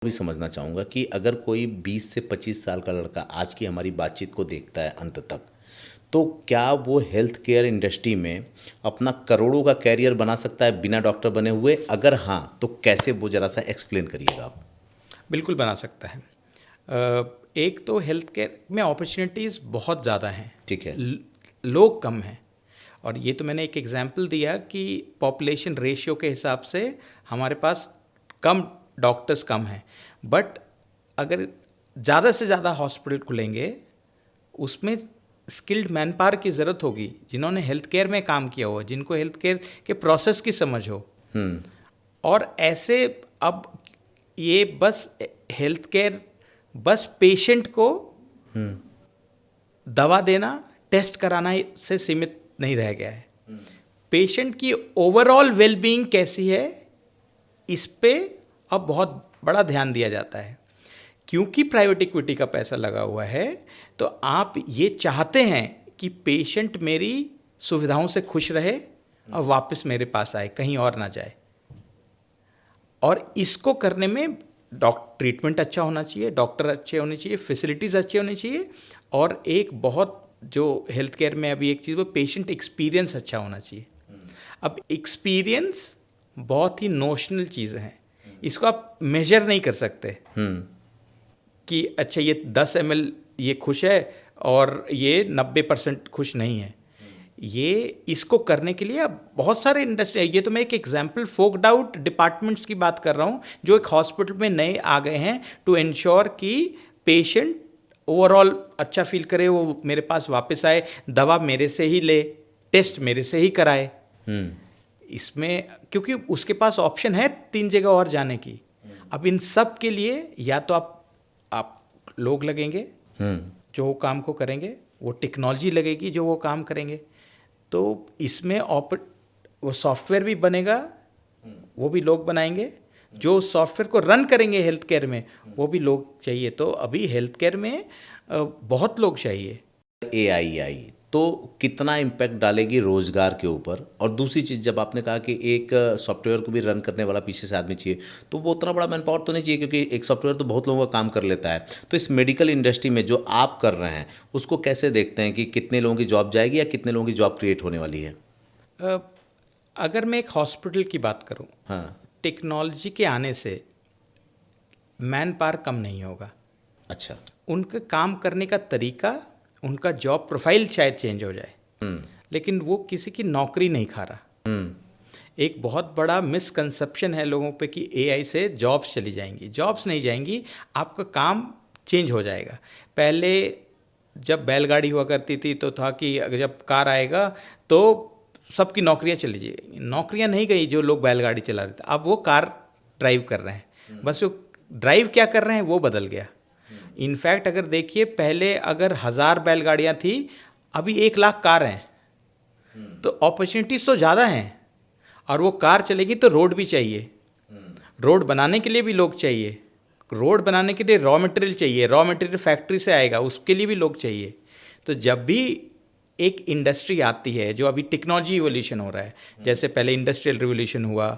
भी समझना चाहूँगा कि अगर कोई 20 से 25 साल का लड़का आज की हमारी बातचीत को देखता है अंत तक, तो क्या वो हेल्थ केयर इंडस्ट्री में अपना करोड़ों का कैरियर बना सकता है बिना डॉक्टर बने हुए? अगर हाँ, तो कैसे, वो ज़रा सा एक्सप्लेन करिएगा आप। बिल्कुल बना सकता है। एक तो हेल्थ केयर में अपॉर्चुनिटीज़ बहुत ज़्यादा हैं। ठीक है। लोग कम हैं। और ये तो मैंने एक एग्जांपल दिया कि पॉपुलेशन रेशियो के हिसाब से हमारे पास कम डॉक्टर्स कम हैं। बट अगर ज़्यादा से ज़्यादा हॉस्पिटल खुलेंगे, उसमें स्किल्ड मैन पावर की ज़रूरत होगी, जिन्होंने हेल्थ केयर में काम किया हो, जिनको हेल्थ केयर के प्रोसेस की समझ हो। और ऐसे अब ये बस हेल्थ केयर बस पेशेंट को दवा देना, टेस्ट कराना से सीमित नहीं रह गया है। पेशेंट की ओवरऑल वेलबीइंग कैसी है, इस पे अब बहुत बड़ा ध्यान दिया जाता है। क्योंकि प्राइवेट इक्विटी का पैसा लगा हुआ है, तो आप ये चाहते हैं कि पेशेंट मेरी सुविधाओं से खुश रहे और वापस मेरे पास आए, कहीं और ना जाए। और इसको करने में ट्रीटमेंट अच्छा होना चाहिए, डॉक्टर अच्छे होने चाहिए, फैसिलिटीज़ अच्छे होने चाहिए, और एक बहुत जो हेल्थ केयर में अभी एक चीज़, वो पेशेंट एक्सपीरियंस अच्छा होना चाहिए। अब एक्सपीरियंस बहुत ही नोशनल चीज़ है, इसको आप मेजर नहीं कर सकते कि अच्छा ये 10 ml ये खुश है और ये 90% खुश नहीं है। ये इसको करने के लिए अब बहुत सारे इंडस्ट्री है। ये तो मैं एक एग्जांपल फोक्ड आउट डिपार्टमेंट्स की बात कर रहा हूँ, जो एक हॉस्पिटल में नए आ गए हैं टू इंश्योर कि पेशेंट ओवरऑल अच्छा फील करे, वो मेरे पास वापस आए, दवा मेरे से ही ले, टेस्ट मेरे से ही कराए। इसमें क्योंकि उसके पास ऑप्शन है 3 जगह और जाने की। अब इन सब के लिए या तो आप लोग लगेंगे जो वो काम को करेंगे, वो टेक्नोलॉजी लगेगी जो वो काम करेंगे। तो इसमें वो सॉफ्टवेयर भी बनेगा, वो भी लोग बनाएंगे, जो सॉफ्टवेयर को रन करेंगे हेल्थ केयर में, वो भी लोग चाहिए। तो अभी हेल्थ केयर में बहुत लोग चाहिए। एआई आई तो कितना इम्पैक्ट डालेगी रोजगार के ऊपर? और दूसरी चीज़, जब आपने कहा कि एक सॉफ्टवेयर को भी रन करने वाला पीछे से आदमी चाहिए, तो वो उतना बड़ा मैन पावर तो नहीं चाहिए, क्योंकि एक सॉफ्टवेयर तो बहुत लोगों का काम कर लेता है। तो इस मेडिकल इंडस्ट्री में जो आप कर रहे हैं, उसको कैसे देखते हैं कि कितने लोगों की जॉब जाएगी या कितने लोगों की जॉब क्रिएट होने वाली है? अगर मैं एक हॉस्पिटल की बात करूं, हाँ। टेक्नोलॉजी के आने से मैन पावर कम नहीं होगा। अच्छा। उनका काम करने का तरीका, उनका जॉब प्रोफाइल शायद चेंज हो जाए, लेकिन वो किसी की नौकरी नहीं खा रहा। एक बहुत बड़ा मिसकंसेप्शन है लोगों पे कि एआई से जॉब्स चली जाएंगी। जॉब्स नहीं जाएंगी, आपका काम चेंज हो जाएगा। पहले जब बैलगाड़ी हुआ करती थी तो था कि अगर जब कार आएगा तो सबकी नौकरियां चली जाएंगी। नौकरियां नहीं गई, जो लोग बैलगाड़ी चला रहे थे अब वो कार ड्राइव कर रहे हैं। बस वो ड्राइव क्या कर रहे हैं वो बदल गया। इनफैक्ट अगर देखिए, पहले अगर 1000 बैलगाड़ियाँ थी, अभी 1 लाख कार हैं। तो अपॉर्चुनिटीज़ तो ज़्यादा हैं, और वो कार चलेगी तो रोड भी चाहिए। रोड बनाने के लिए भी लोग चाहिए। रोड बनाने के लिए रॉ मटेरियल चाहिए, रॉ मटेरियल फैक्ट्री से आएगा, उसके लिए भी लोग चाहिए। तो जब भी एक इंडस्ट्री आती है, जो अभी टेक्नोलॉजी इवोल्यूशन हो रहा है, जैसे पहले इंडस्ट्रियल रिवोल्यूशन हुआ,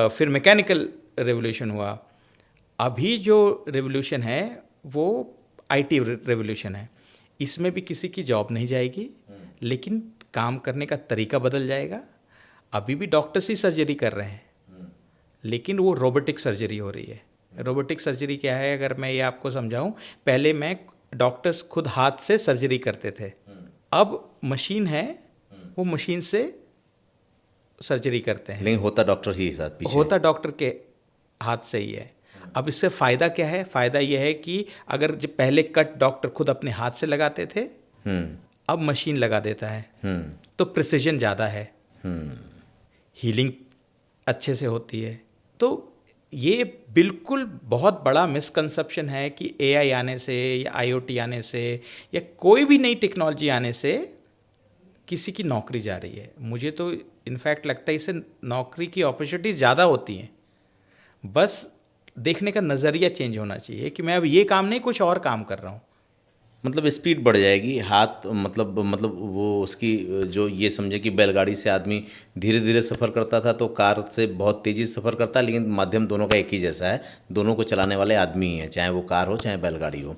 फिर मैकेनिकल रिवोल्यूशन हुआ, अभी जो रिवोल्यूशन है वो आईटी रिवोल्यूशन है। इसमें भी किसी की जॉब नहीं जाएगी, लेकिन काम करने का तरीका बदल जाएगा। अभी भी डॉक्टर्स ही सर्जरी कर रहे हैं, लेकिन वो रोबोटिक सर्जरी हो रही है। रोबोटिक सर्जरी क्या है, अगर मैं ये आपको समझाऊं, पहले मैं डॉक्टर्स खुद हाथ से सर्जरी करते थे, अब मशीन है, वो मशीन से सर्जरी करते हैं। नहीं, होता डॉक्टर ही साथ पीछे, होता डॉक्टर के हाथ से ही है। अब इससे फ़ायदा क्या है? फ़ायदा यह है कि अगर जब पहले कट डॉक्टर खुद अपने हाथ से लगाते थे, अब मशीन लगा देता है, तो प्रिसिजन ज़्यादा है, हीलिंग अच्छे से होती है। तो ये बिल्कुल बहुत बड़ा मिसकंसेप्शन है कि एआई आने से या आईओटी आने से या कोई भी नई टेक्नोलॉजी आने से किसी की नौकरी जा रही है। मुझे तो इनफैक्ट लगता है इससे नौकरी की अपॉर्चुनिटीज़ ज़्यादा होती हैं। बस देखने का नज़रिया चेंज होना चाहिए कि मैं अब ये काम नहीं, कुछ और काम कर रहा हूँ। मतलब स्पीड बढ़ जाएगी, हाथ मतलब वो उसकी जो ये समझे कि बैलगाड़ी से आदमी धीरे धीरे सफ़र करता था तो कार से बहुत तेज़ी से सफ़र करता है, लेकिन माध्यम दोनों का एक ही जैसा है, दोनों को चलाने वाले आदमी ही हैं, चाहे वो कार हो चाहे बैलगाड़ी हो।